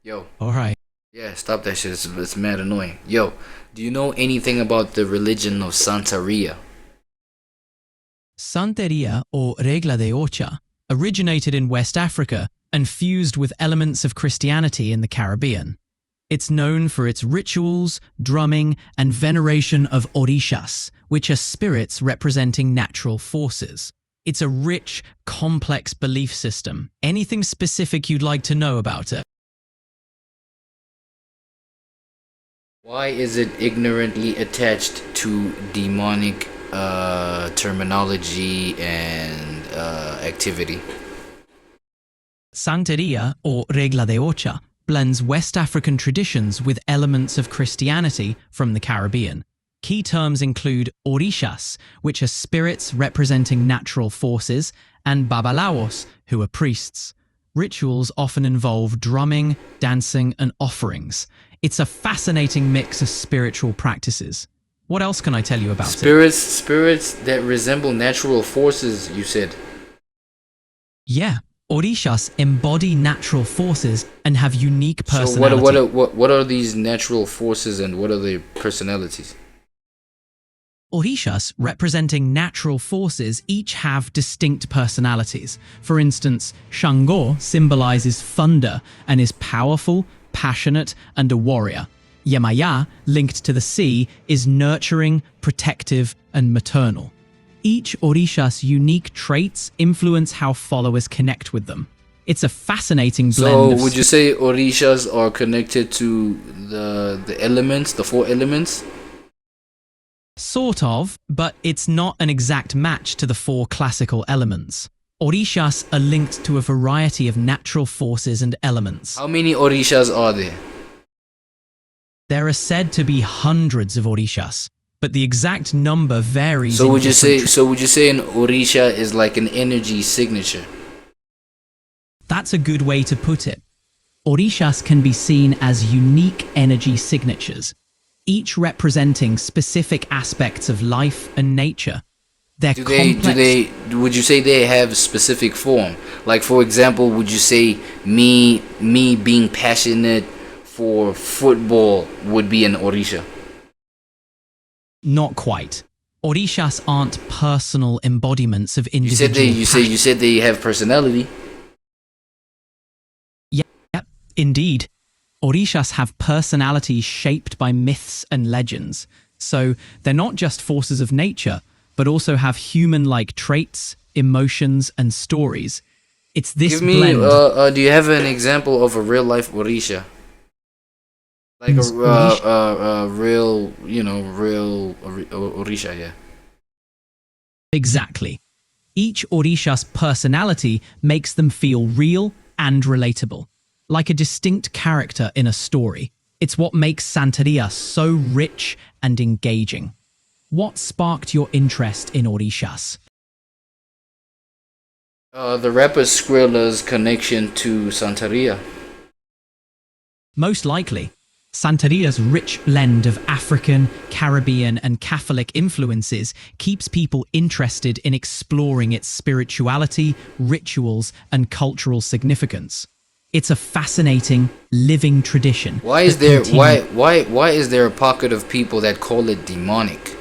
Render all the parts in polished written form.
Yo, All right. yeah, stop that shit. It's mad annoying. Yo, do you know anything about the religion of Santeria? Santeria, or Regla de Ocha, originated in West Africa and fused with elements of Christianity in the Caribbean. It's known for its rituals, drumming, and veneration of orishas, which are spirits representing natural forces. It's a rich, complex belief system. Anything specific you'd like to know about it? Why is it ignorantly attached to demonic terminology and activity? Santeria, or Regla de Ocha, blends West African traditions with elements of Christianity from the Caribbean. Key terms include orishas, which are spirits representing natural forces, and babalawos, who are priests. Rituals often involve drumming, dancing, and offerings. It's a fascinating mix of spiritual practices. What else can I tell you about it? Spirits that resemble natural forces, you said. Yeah, orishas embody natural forces and have unique So personality. what are these natural forces and what are their personalities? Orishas, representing natural forces, each have distinct personalities. For instance, Shango symbolizes thunder and is powerful, passionate, and a warrior. Yemaya, linked to the sea, is nurturing, protective, and maternal. Each Orisha's unique traits influence how followers connect with them. It's a fascinating blend So of would you say orishas are connected to the elements, the four elements? Sort of, but it's not an exact match to the four classical elements. Orishas are linked to a variety of natural forces and elements. How many orishas are there? There are said to be hundreds of orishas, but the exact number varies. So in would you say different would you say an orisha is like an energy signature? That's a good way to put it. Orishas can be seen as unique energy signatures, each representing specific aspects of life and nature. They're complex. Would you say they have specific form? Like for example, would you say me being passionate for football would be an orisha? Not quite. Orishas aren't personal embodiments of You said they individual you said they have personality. Yep, indeed. Orishas have personalities shaped by myths and legends. So they're not just forces of nature, but also have human-like traits, emotions, and stories. It's this Give me blend. do you have an example of a real life orisha? Like a Orisha, real, real orisha, yeah. exactly. Each Orisha's personality makes them feel real and relatable, like a distinct character in a story. It's what makes Santeria so rich and engaging. What sparked your interest in Orishas? The rapper Skrilla's connection to Santeria. Most likely, Santeria's rich blend of African, Caribbean, and Catholic influences keeps people interested in exploring its spirituality, rituals, and cultural significance. It's a fascinating, living tradition. Why is there why is there a pocket of people that call it demonic?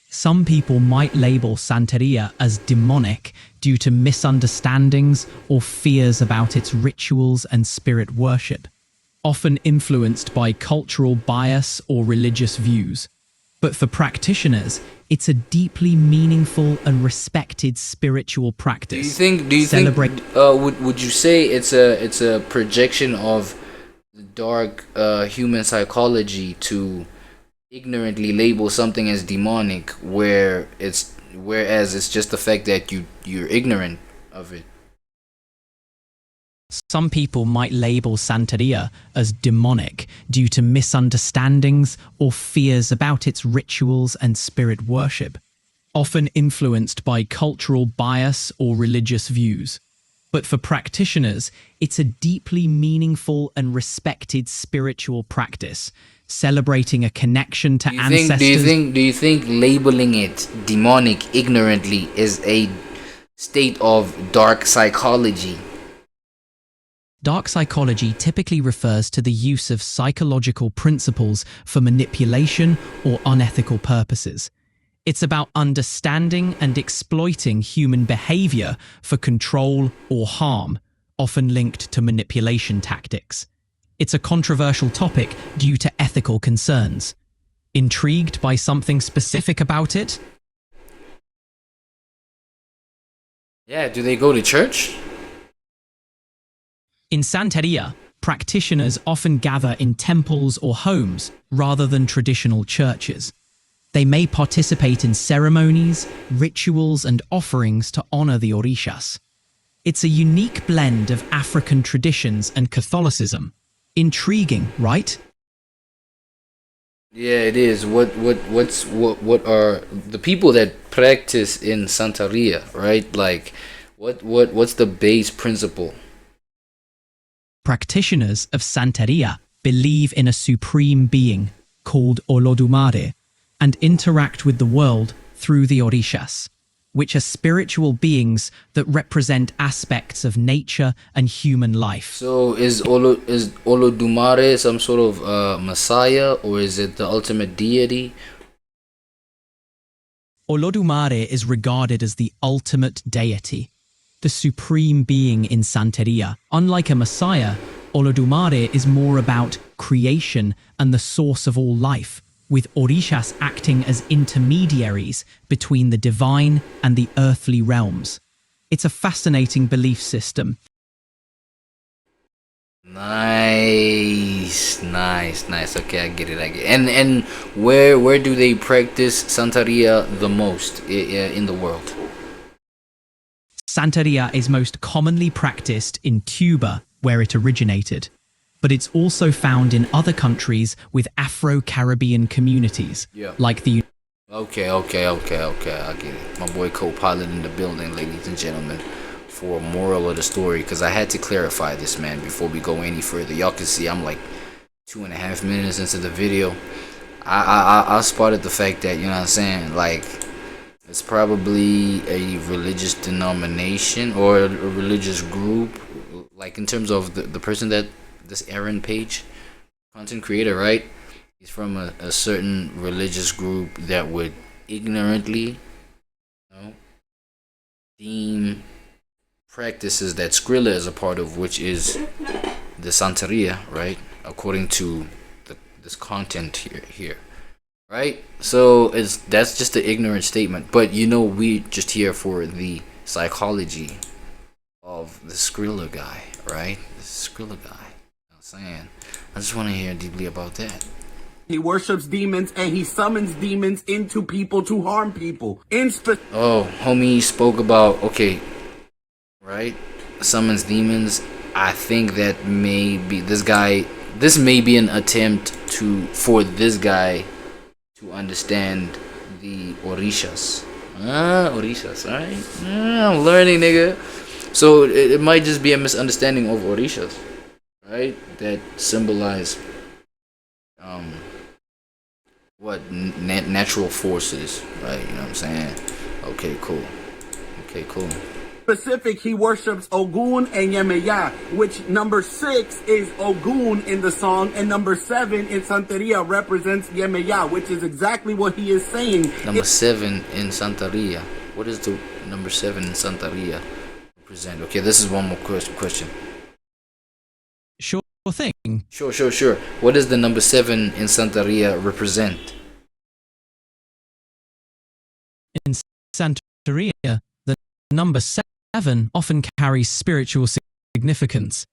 Some people might label Santeria as demonic due to misunderstandings or fears about its rituals and spirit worship, often influenced by cultural bias or religious views. But for practitioners, it's a deeply meaningful and respected spiritual practice. Do you Celebrate think would you say it's a projection of the dark human psychology to ignorantly label something as demonic whereas it's just the fact that you're ignorant of it? Some people might label Santeria as demonic due to misunderstandings or fears about its rituals and spirit worship, often influenced by cultural bias or religious views. But for practitioners, it's a deeply meaningful and respected spiritual practice, celebrating a connection to ancestors. Do you think labeling it demonic ignorantly is a state of dark psychology? Dark psychology typically refers to the use of psychological principles for manipulation or unethical purposes. It's about understanding and exploiting human behavior for control or harm, often linked to manipulation tactics. It's a controversial topic due to ethical concerns. Intrigued by something specific about it? Yeah, do they go to church? In Santeria, practitioners often gather in temples or homes rather than traditional churches. They may participate in ceremonies, rituals, and offerings to honor the Orishas. It's a unique blend of African traditions and Catholicism. Intriguing, right? Yeah, it is. What are the people that practice in Santeria, right? Like, what's the base principle? Practitioners of Santeria believe in a supreme being called Olodumare and interact with the world through the Orishas, which are spiritual beings that represent aspects of nature and human life. So is Olodumare some sort of messiah, or is it the ultimate deity? Olodumare is regarded as the ultimate deity, the supreme being in Santeria. Unlike a messiah, Olodumare is more about creation and the source of all life, with Orishas acting as intermediaries between the divine and the earthly realms. It's a fascinating belief system. Nice. Okay, I get it. And where do they practice Santeria the most in the world? Santeria is most commonly practiced in Cuba, where it originated, but it's also found in other countries with Afro-Caribbean communities, like the... Okay, I get it. My boy co-pilot in the building, ladies and gentlemen, for a moral of the story, because I had to clarify this, man, before we go any further. Y'all can see I'm like 2.5 minutes into the video. I spotted the fact that, you know what I'm saying, like, it's probably a religious denomination or a religious group, like in terms of the person that this Aaron Page, content creator, right? He's from a certain religious group that would ignorantly, deem practices that Skrilla is a part of, which is the Santeria, right? According to this content here, right? So that's just an ignorant statement. But we just here for the psychology of the Skrilla guy, right? The Skrilla guy. Saying, I just want to hear deeply about that. He worships demons and he summons demons into people to harm people. Homie spoke about, okay, right? Summons demons. I think that maybe this may be an attempt for this guy to understand the Orishas. Orishas, alright? I'm learning, nigga. So it might just be a misunderstanding of Orishas, right? That symbolize natural forces, right? You know what I'm saying? Okay, cool. Specific, he worships Ogun and Yemeya, which number 6 is Ogun in the song, and number 7 in Santeria represents Yemeya, which is exactly what he is saying. Number 7 in Santeria. What is the number 7 in Santeria represent? Okay, this is one more question. Sure thing. Sure. What does the number 7 in Santeria represent? In Santeria, the number 7 often carries spiritual significance,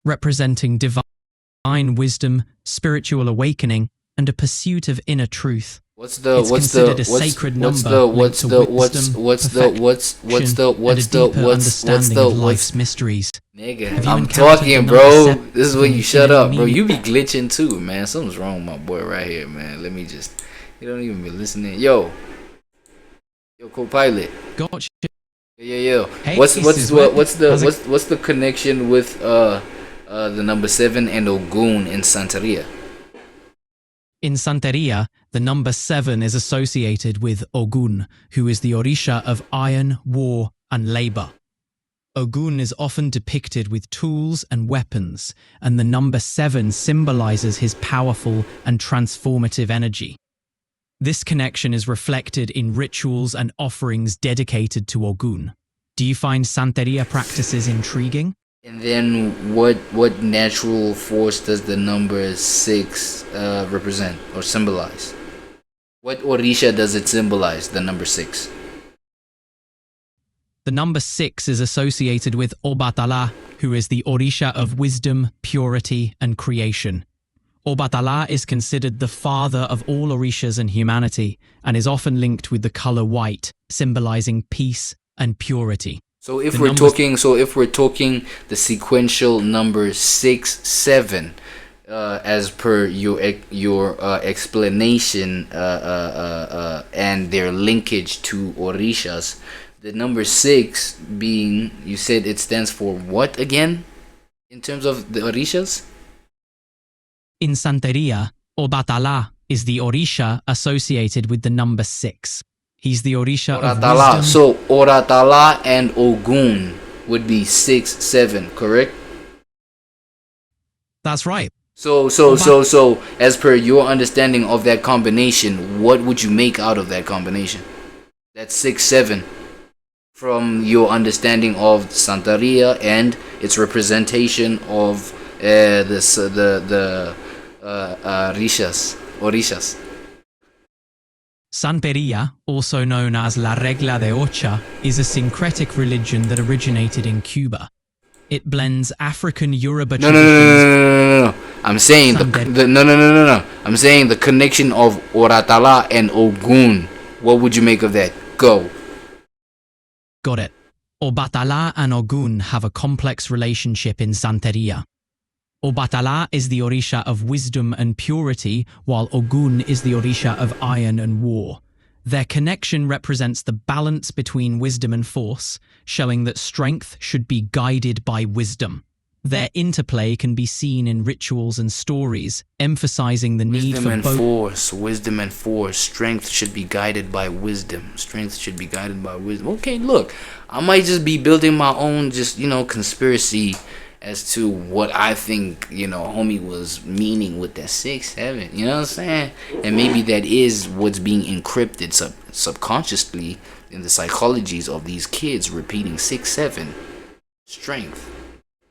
representing divine wisdom, spiritual awakening, and a pursuit of inner truth. What's the life's mysteries? Nigga, I'm talking, bro. This is when you shut up, bro. You be glitching too, man. Something's wrong with my boy right here, man. Let me just. You don't even be listening. Yo, co-pilot. Gotcha. Yeah. Hey, what's the connection with the number 7 and Ogun in Santeria? In Santeria, the number 7 is associated with Ogun, who is the Orisha of iron, war, and labor. Ogun is often depicted with tools and weapons, and the number 7 symbolizes his powerful and transformative energy. This connection is reflected in rituals and offerings dedicated to Ogun. Do you find Santeria practices intriguing? And then what natural force does the number 6 represent or symbolize? What Orisha does it symbolize, the number 6? The number 6 is associated with Obatala, who is the Orisha of wisdom, purity, and creation. Obatala is considered the father of all Orishas and humanity, and is often linked with the color white, symbolizing peace and purity. So if we're talking the sequential number 6, 7, as per your explanation and their linkage to Orishas, the number 6 being, you said it stands for what again in terms of the Orishas? In Santeria, Obatala is the Orisha associated with the number 6. He's the Orisha of wisdom. So Oratala and Ogun would be 6, 7, correct? That's right. So as per your understanding of that combination, what would you make out of that combination? That's 6, 7. From your understanding of Santeria and its representation of Orishas. Santeria, also known as La Regla de Ocha, is a syncretic religion that originated in Cuba. It blends African Yoruba traditions. No. I'm saying I'm saying the connection of Oratala and Ogun. What would you make of that? Go. Got it. Obatala and Ogun have a complex relationship in Santeria. Obatala is the Orisha of wisdom and purity, while Ogun is the Orisha of iron and war. Their connection represents the balance between wisdom and force, showing that strength should be guided by wisdom. Their interplay can be seen in rituals and stories, emphasizing the need for both. Wisdom and force. Strength should be guided by wisdom. Okay, look, I might just be building my own conspiracy as to what I think, homie was meaning with that 6, 7, you know what I'm saying? And maybe that is what's being encrypted subconsciously in the psychologies of these kids, repeating 6, 7. Strength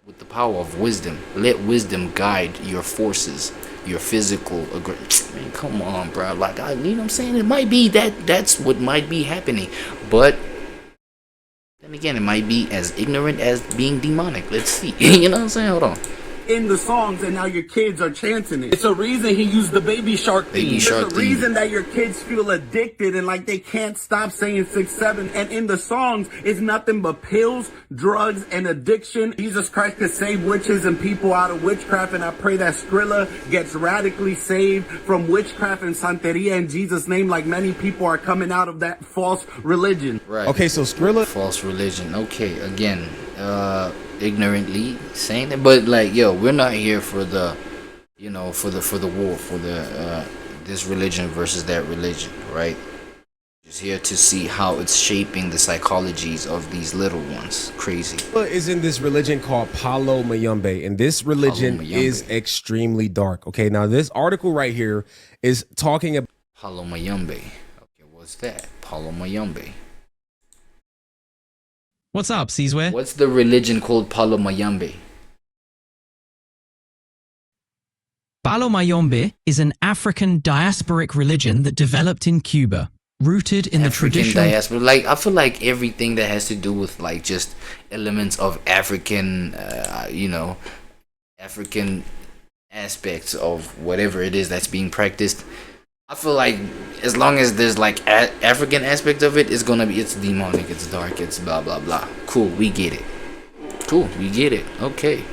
with the power of wisdom. Let wisdom guide your forces, your physical man, come on, bro. Like, you know what I'm saying? It might be that's what might be happening. But then again, it might be as ignorant as being demonic. Let's see. You know what I'm saying? Hold on. In the songs, and now your kids are chanting it. It's a reason he used the baby shark theme. It's a reason that your kids feel addicted and like they can't stop saying 6, 7. And in the songs, it's nothing but pills, drugs, and addiction. Jesus Christ could save witches and people out of witchcraft, and I pray that Skrilla gets radically saved from witchcraft and Santeria in Jesus' name, like many people are coming out of that false religion. Right. Okay, so Skrilla. False religion. Okay, again, ignorantly saying that, but like, yo, we're not here for the for the war, for the this religion versus that religion, right? Just here to see how it's shaping the psychologies of these little ones. Crazy. Is in this religion called Palo Mayombe, and this religion is extremely dark. Okay, now this article right here is talking about Palo Mayombe. Okay, what's that? Palo Mayombe. What's up, Sizwe? What's the religion called Palo Mayombe? Palo Mayombe is an African diasporic religion that developed in Cuba, rooted in the tradition. Diaspora. Like, I feel like everything that has to do with like just elements of African, African aspects of whatever it is that's being practiced. I feel like as long as there's like African aspect of it, it's demonic, it's dark, it's blah blah blah. Cool, we get it. Okay.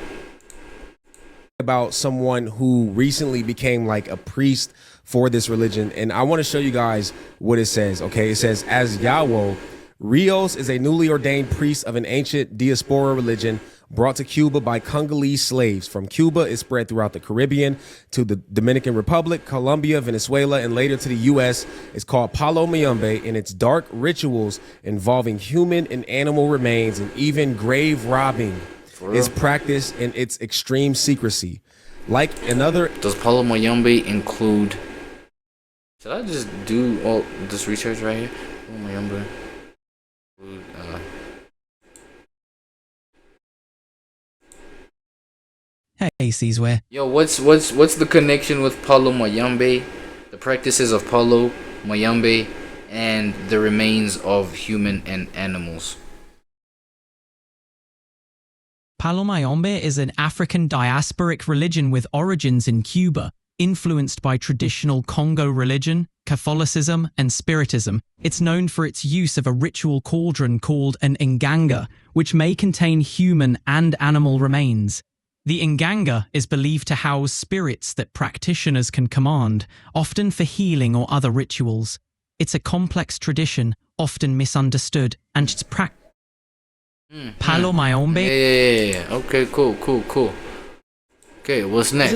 About someone who recently became like a priest for this religion, and I want to show you guys what it says. Okay, it says, as Yawo, Rios is a newly ordained priest of an ancient diaspora religion brought to Cuba by Congolese slaves. From Cuba, it spread throughout the Caribbean to the Dominican Republic, Colombia, Venezuela, and later to the U.S. It's called Palo Mayombe, and its dark rituals involving human and animal remains and even grave robbing is practiced in its extreme secrecy. Like another... Does Palo Mayombe include... Should I just do all this research right here? Palo Mayombe... Hey, Caesar. Yo, what's the connection with Palo Mayombe, the practices of Palo Mayombe, and the remains of human and animals? Palo Mayombe is an African diasporic religion with origins in Cuba, influenced by traditional Congo religion, Catholicism, and Spiritism. It's known for its use of a ritual cauldron called an nganga, which may contain human and animal remains. The nganga is believed to house spirits that practitioners can command, often for healing or other rituals. It's a complex tradition, often misunderstood, and its Palo Mayombe. Yeah. Okay, cool. Okay, what's next?